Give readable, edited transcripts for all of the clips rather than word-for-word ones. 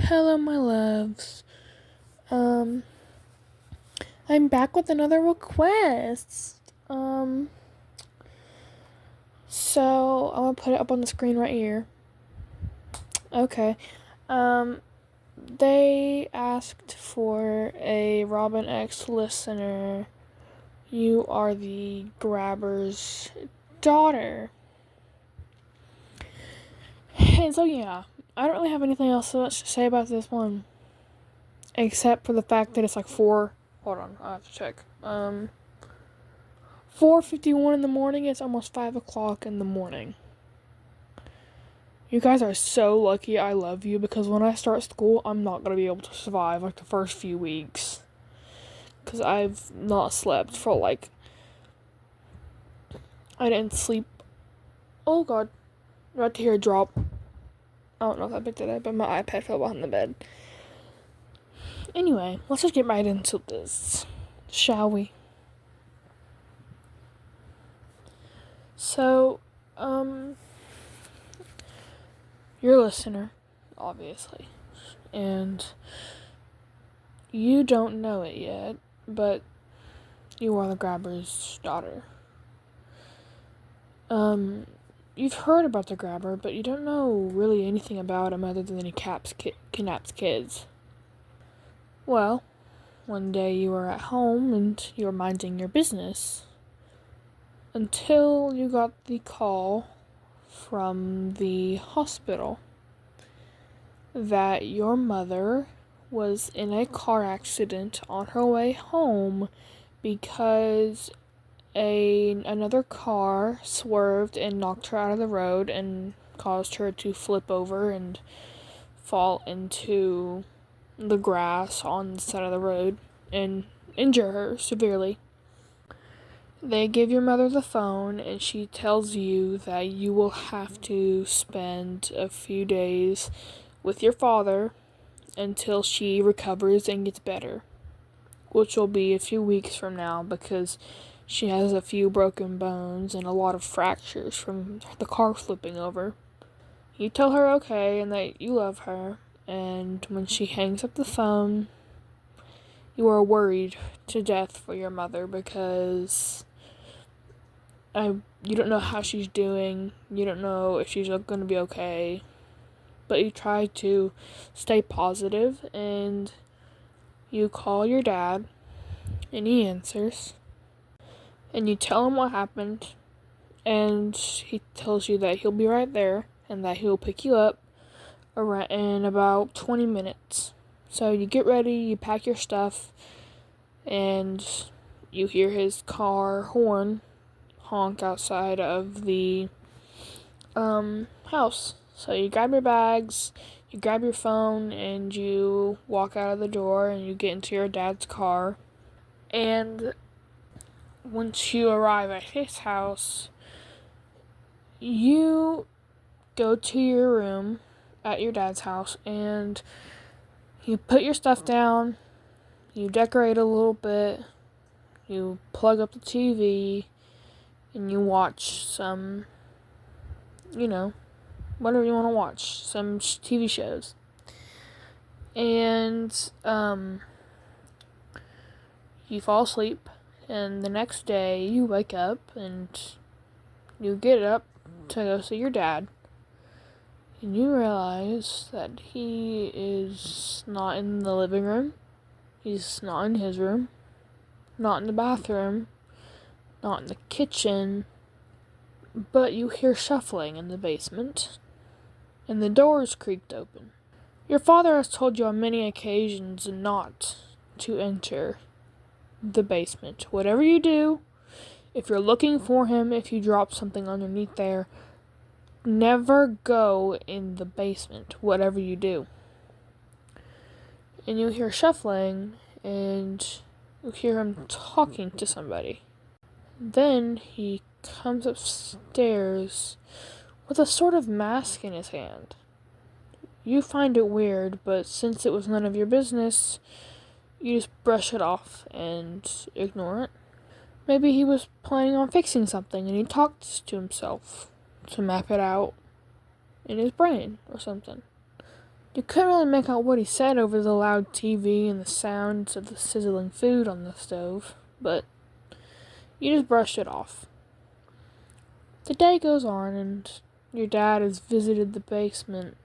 Hello, my loves. Um, I'm back with another request. So I'm gonna put it up on the screen right here. Okay. They asked for a Robin X listener. You are the grabber's daughter. And so, yeah, I don't really have anything else so much to say about this one. Except for the fact that it's like 4. Hold on, I have to check. 4:51 in the morning. It's almost 5 o'clock in the morning. You guys are so lucky. I love you, because when I start school, I'm not gonna be able to survive like the first few weeks, because I've not slept for I didn't sleep. Oh god, I'm about to hear a drop. I don't know if I picked it up, but my iPad fell behind the bed. Anyway, let's just get right into this, shall we? So, you're a listener, obviously, and you don't know it yet, but you are the grabber's daughter. You've heard about the grabber, but you don't know really anything about him other than he kidnaps kids. Well, one day you were at home and you were minding your business until you got the call from the hospital that your mother was in a car accident on her way home because another car swerved and knocked her out of the road and caused her to flip over and fall into the grass on the side of the road and injure her severely. They give your mother the phone, and she tells you that you will have to spend a few days with your father until she recovers and gets better, which will be a few weeks from now, because she has a few broken bones and a lot of fractures from the car flipping over. You tell her okay and that you love her, and when she hangs up the phone, you are worried to death for your mother, because you don't know how she's doing. You don't know if she's going to be okay. But you try to stay positive, and you call your dad, and he answers. And you tell him what happened, and he tells you that he'll be right there, and that he'll pick you up in about 20 minutes. So you get ready, you pack your stuff, and you hear his car horn honk outside of the house. So you grab your bags, you grab your phone, and you walk out of the door and you get into your dad's car. And once you arrive at his house, you go to your room at your dad's house and you put your stuff down, you decorate a little bit, you plug up the TV, and you watch some, whatever you want to watch, some TV shows. And you fall asleep, and the next day you wake up and you get up to go see your dad, and you realize that he is not in the living room, he's not in his room, not in the bathroom, not in the kitchen, but you hear shuffling in the basement, and the doors creaked open. Your father has told you on many occasions not to enter the basement. Whatever you do, if you're looking for him, if you drop something underneath there, never go in the basement, whatever you do. And you hear shuffling, and you hear him talking to somebody. Then he comes upstairs with a sort of mask in his hand. You find it weird, but since it was none of your business, you just brush it off and ignore it. Maybe he was planning on fixing something and he talked to himself to map it out in his brain or something. You couldn't really make out what he said over the loud TV and the sounds of the sizzling food on the stove, but you just brushed it off. The day goes on, and your dad has visited the basement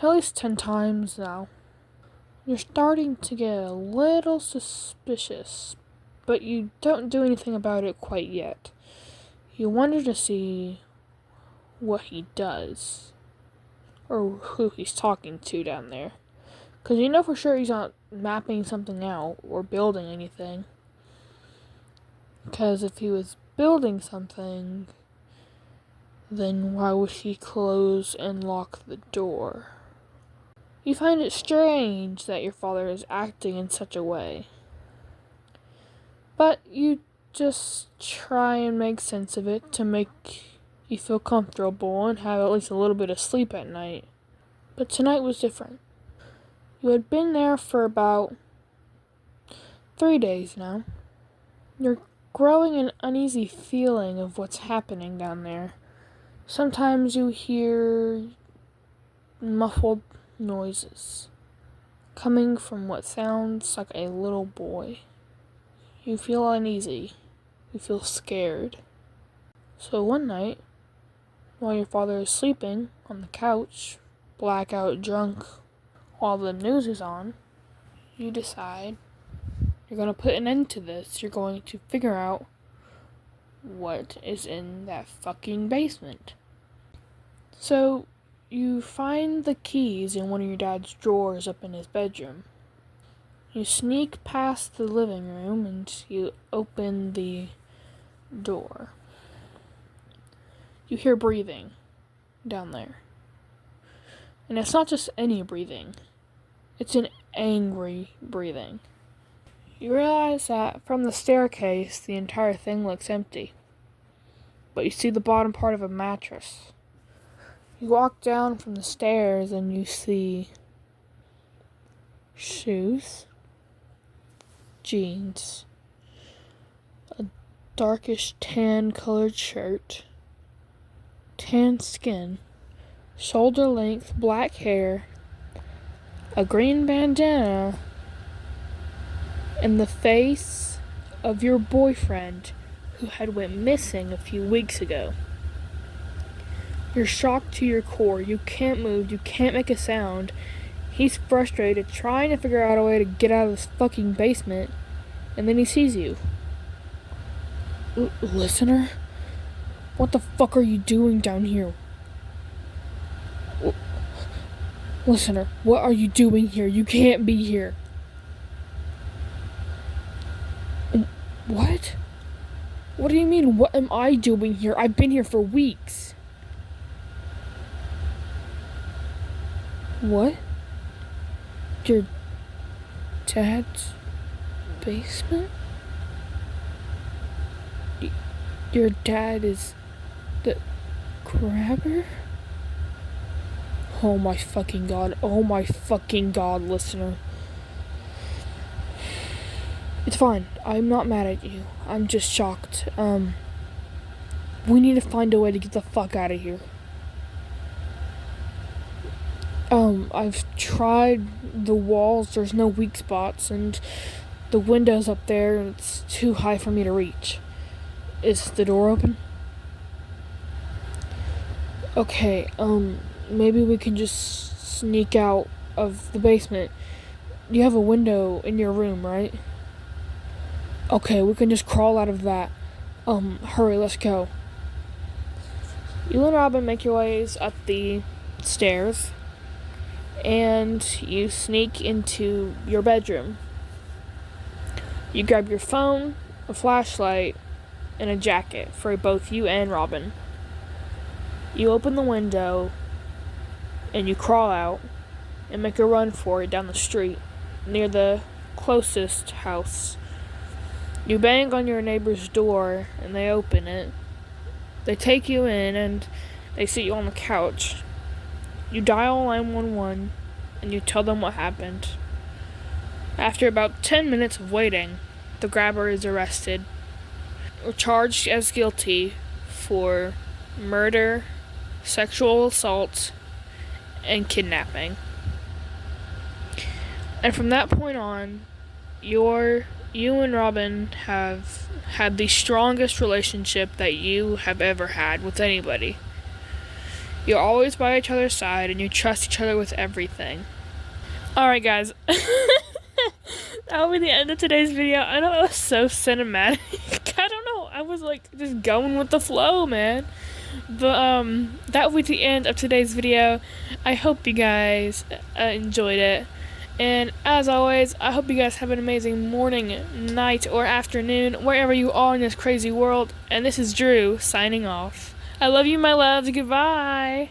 at least 10 times now. You're starting to get a little suspicious, but you don't do anything about it quite yet. You wonder to see what he does, or who he's talking to down there. Because you know for sure he's not mapping something out or building anything. Because if he was building something, then why would he close and lock the door? You find it strange that your father is acting in such a way. But you just try and make sense of it to make you feel comfortable and have at least a little bit of sleep at night. But tonight was different. You had been there for about 3 days now. You're growing an uneasy feeling of what's happening down there. Sometimes you hear muffled noises coming from what sounds like a little boy. You feel uneasy. You feel scared. So one night, while your father is sleeping on the couch, blackout drunk, while the news is on, you decide you're going to put an end to this. You're going to figure out what is in that fucking basement. So you find the keys in one of your dad's drawers up in his bedroom. You sneak past the living room and you open the door. You hear breathing down there. And it's not just any breathing. It's an angry breathing. You realize that from the staircase, the entire thing looks empty. But you see the bottom part of a mattress. You walk down from the stairs and you see shoes, jeans, a darkish tan colored shirt, tan skin, shoulder length black hair, a green bandana, and the face of your boyfriend who had went missing a few weeks ago. You're shocked to your core. You can't move. You can't make a sound. He's frustrated, trying to figure out a way to get out of this fucking basement. And then he sees you. Listener? What the fuck are you doing down here? Listener, what are you doing here? You can't be here. What? What do you mean, what am I doing here? I've been here for weeks. What? Your dad's basement? Your dad is the grabber? Oh my fucking god. Oh my fucking god, listener. It's fine. I'm not mad at you. I'm just shocked. We need to find a way to get the fuck out of here. I've tried the walls, there's no weak spots, and the window's up there, and it's too high for me to reach. Is the door open? Okay, maybe we can just sneak out of the basement. You have a window in your room, right? Okay, we can just crawl out of that. Hurry, let's go. You and Robin make your ways up the stairs, and you sneak into your bedroom. You grab your phone, a flashlight, and a jacket for both you and Robin. You open the window, and you crawl out, and make a run for it down the street, near the closest house. You bang on your neighbor's door, and they open it. They take you in, and they sit you on the couch. You dial 911, and you tell them what happened. After about 10 minutes of waiting, the grabber is arrested, or charged as guilty for murder, sexual assault, and kidnapping. And from that point on, you and Robin have had the strongest relationship that you have ever had with anybody. You're always by each other's side and you trust each other with everything. Alright, guys. That will be the end of today's video. I know it was so cinematic. I don't know. I was like just going with the flow, man. But that will be the end of today's video. I hope you guys enjoyed it. And as always, I hope you guys have an amazing morning, night, or afternoon, wherever you are in this crazy world. And this is Drew, signing off. I love you, my loves. Goodbye.